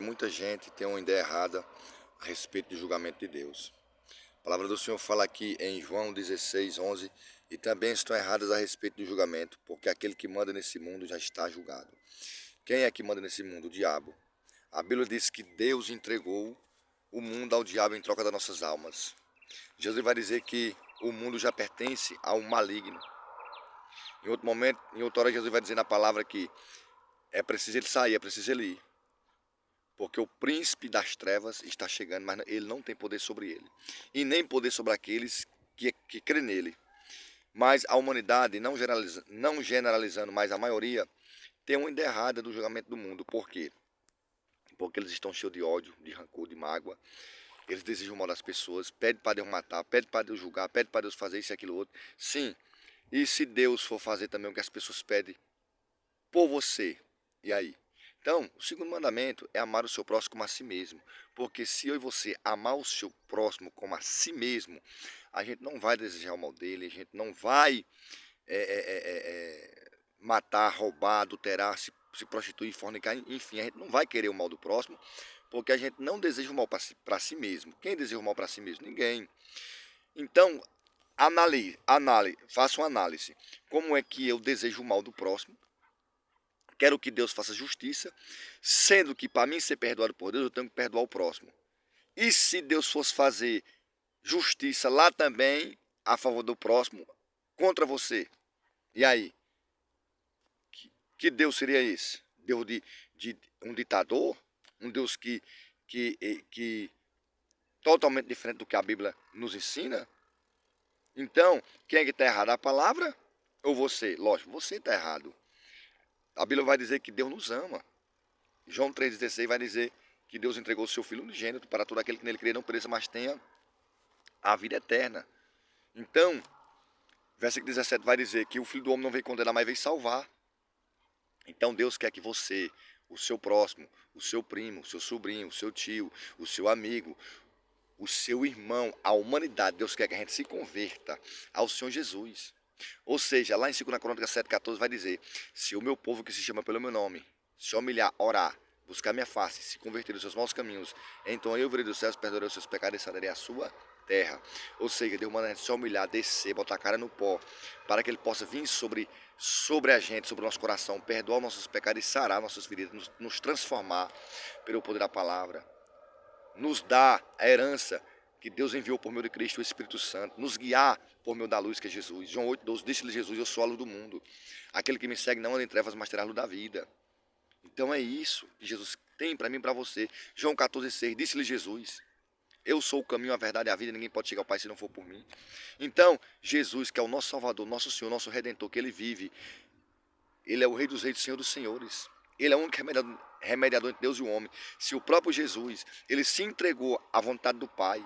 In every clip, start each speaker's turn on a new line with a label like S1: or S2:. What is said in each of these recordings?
S1: Muita gente tem uma ideia errada a respeito do julgamento de Deus. A palavra do Senhor fala aqui em João 16:11, e também estão erradas a respeito do julgamento, porque aquele que manda nesse mundo já está julgado. Quem é que manda nesse mundo? O diabo. A Bíblia diz que Deus entregou o mundo ao diabo em troca das nossas almas. Jesus vai dizer que o mundo já pertence ao maligno. Em outro momento, em outra hora, Jesus vai dizer na palavra que é preciso ele sair, é preciso ele ir. Porque o príncipe das trevas está chegando, mas ele não tem poder sobre ele. E nem poder sobre aqueles que crê nele. Mas a humanidade, não generalizando, mas a maioria, tem uma ideia errada do julgamento do mundo. Por quê? Porque eles estão cheios de ódio, de rancor, de mágoa. Eles desejam o mal das pessoas, pede para Deus matar, pede para Deus julgar, pede para Deus fazer isso e aquilo outro. Sim, e se Deus for fazer também o que as pessoas pedem por você, e aí? Então, o segundo mandamento é amar o seu próximo como a si mesmo. Porque se eu e você amar o seu próximo como a si mesmo, a gente não vai desejar o mal dele, a gente não vai é, é, matar, roubar, adulterar, se prostituir, fornicar, enfim, a gente não vai querer o mal do próximo, porque a gente não deseja o mal para si mesmo. Quem deseja o mal para si mesmo? Ninguém. Então, faça uma análise. Como é que eu desejo o mal do próximo? Quero que Deus faça justiça, sendo que para mim ser perdoado por Deus, eu tenho que perdoar o próximo. E se Deus fosse fazer justiça lá também, a favor do próximo, contra você? E aí? Que Deus seria esse? Deus de um ditador? Um Deus que totalmente diferente do que a Bíblia nos ensina? Então, quem é que está errado? A palavra ou você? Lógico, você está errado. A Bíblia vai dizer que Deus nos ama. João 3,16 vai dizer que Deus entregou o seu Filho unigênito para todo aquele que nele crê, não pereça, mas tenha a vida eterna. Então, versículo 17 vai dizer que o Filho do Homem não veio condenar, mas veio salvar. Então Deus quer que você, o seu próximo, o seu primo, o seu sobrinho, o seu tio, o seu amigo, o seu irmão, a humanidade, Deus quer que a gente se converta ao Senhor Jesus. Ou seja, lá em 2 Crônicas 7,14 vai dizer: se o meu povo que se chama pelo meu nome se humilhar, orar, buscar minha face, se converter dos seus maus caminhos, então eu virei dos céus, perdoarei os seus pecados e sararei a sua terra. Ou seja, Deus manda a gente se humilhar, descer, botar a cara no pó, para que Ele possa vir sobre a gente, sobre o nosso coração, perdoar os nossos pecados e sarar nossas feridas, nos transformar pelo poder da palavra, nos dar a herança que Deus enviou por meio de Cristo, o Espírito Santo, nos guiar por meio da luz que é Jesus. João 8,12, disse-lhe Jesus: eu sou a luz do mundo. Aquele que me segue não anda em trevas, mas terá a luz da vida. Então é isso que Jesus tem para mim e para você. João 14,6, disse-lhe Jesus: eu sou o caminho, a verdade e a vida, ninguém pode chegar ao Pai se não for por mim. Então, Jesus, que é o nosso Salvador, nosso Senhor, nosso Redentor, que Ele vive, Ele é o Rei dos Reis, Senhor dos Senhores. Ele é o único remediador entre Deus e o homem. Se o próprio Jesus, Ele se entregou à vontade do Pai,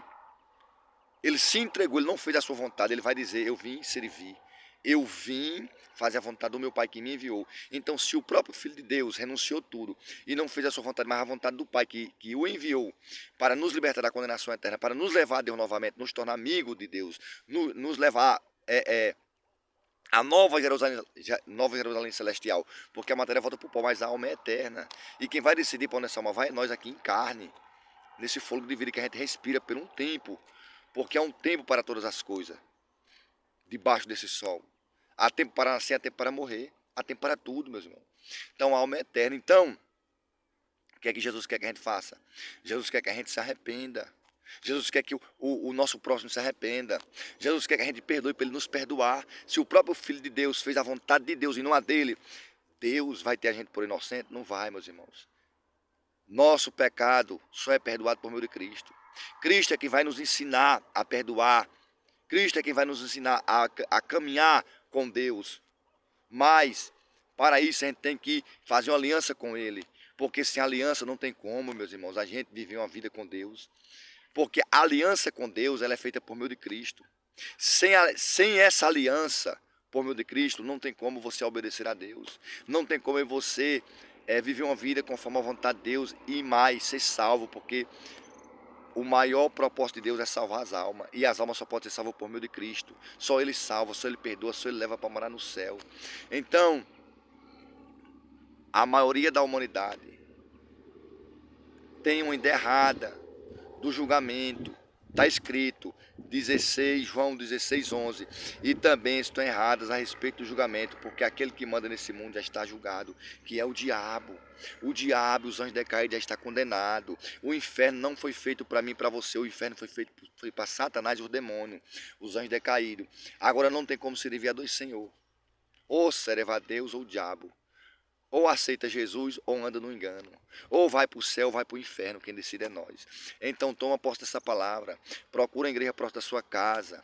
S1: Ele se entregou, Ele não fez a sua vontade, Ele vai dizer: eu vim servir. Eu vim fazer a vontade do meu Pai que me enviou. Então, se o próprio Filho de Deus renunciou tudo e não fez a sua vontade, mas a vontade do Pai que o enviou para nos libertar da condenação eterna, para nos levar a Deus novamente, nos tornar amigos de Deus, nos levar a nova Jerusalém celestial, porque a matéria volta para o pó, mas a alma é eterna. E quem vai decidir para onde essa alma vai é nós aqui em carne, nesse fôlego de vida que a gente respira por um tempo, porque há um tempo para todas as coisas, debaixo desse sol. Há tempo para nascer, há tempo para morrer, há tempo para tudo, meus irmãos. Então a alma é eterna. Então, o que é que Jesus quer que a gente faça? Jesus quer que a gente se arrependa. Jesus quer que o nosso próximo se arrependa. Jesus quer que a gente perdoe para Ele nos perdoar. Se o próprio Filho de Deus fez a vontade de Deus e não a dele, Deus vai ter a gente por inocente? Não vai, meus irmãos. Nosso pecado só é perdoado por meio de Cristo. Cristo é quem vai nos ensinar a perdoar. Cristo é quem vai nos ensinar a caminhar com Deus. Mas, para isso, a gente tem que fazer uma aliança com Ele. Porque sem aliança não tem como, meus irmãos, a gente viver uma vida com Deus. Porque a aliança com Deus ela é feita por meio de Cristo. Sem essa aliança por meio de Cristo, não tem como você obedecer a Deus. Não tem como você viver uma vida conforme a vontade de Deus e mais ser salvo, porque o maior propósito de Deus é salvar as almas. E as almas só podem ser salvas por meio de Cristo. Só Ele salva, só Ele perdoa, só Ele leva para morar no céu. Então, a maioria da humanidade tem uma ideia errada do julgamento. Está escrito 16, João 16:11. E também estão erradas a respeito do julgamento, porque aquele que manda nesse mundo já está julgado, que é o diabo. O diabo, os anjos decaídos já está condenado. O inferno não foi feito para mim e para você. O inferno foi para Satanás e os demônios, os anjos decaídos. Agora não tem como servir a dois senhor. Ou serva a Deus ou o diabo. Ou aceita Jesus ou anda no engano. Ou vai para o céu ou vai para o inferno. Quem decide é nós. Então toma posse dessa palavra. Procura a igreja próxima da sua casa.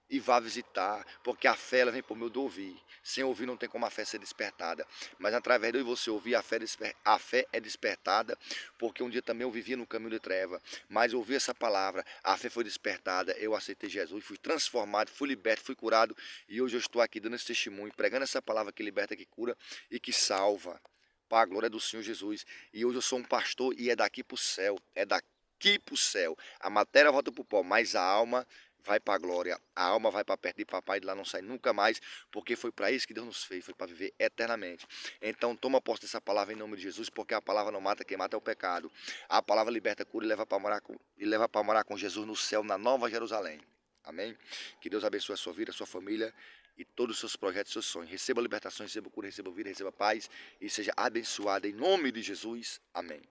S1: E vá visitar. Porque a fé ela vem por meio do ouvir. Sem ouvir não tem como a fé ser despertada. Mas através de você ouvir, a fé é despertada. Porque um dia também eu vivia no caminho de treva. Mas eu ouvi essa palavra. A fé foi despertada. Eu aceitei Jesus. Fui transformado. Fui liberto. Fui curado. E hoje eu estou aqui dando esse testemunho. Pregando essa palavra que liberta, que cura e que salva. Para a glória do Senhor Jesus. E hoje eu sou um pastor e é daqui para o céu. É daqui para o céu. A matéria volta para o pó, mas a alma vai para a glória. A alma vai para perto de papai e de lá não sai nunca mais, porque foi para isso que Deus nos fez, foi para viver eternamente. Então toma posse dessa palavra em nome de Jesus, porque a palavra não mata, quem mata é o pecado. A palavra liberta, cura e leva para morar com Jesus no céu, na Nova Jerusalém. Amém? Que Deus abençoe a sua vida, a sua família e todos os seus projetos, seus sonhos. Receba libertação, receba cura, receba vida, receba paz e seja abençoado em nome de Jesus. Amém.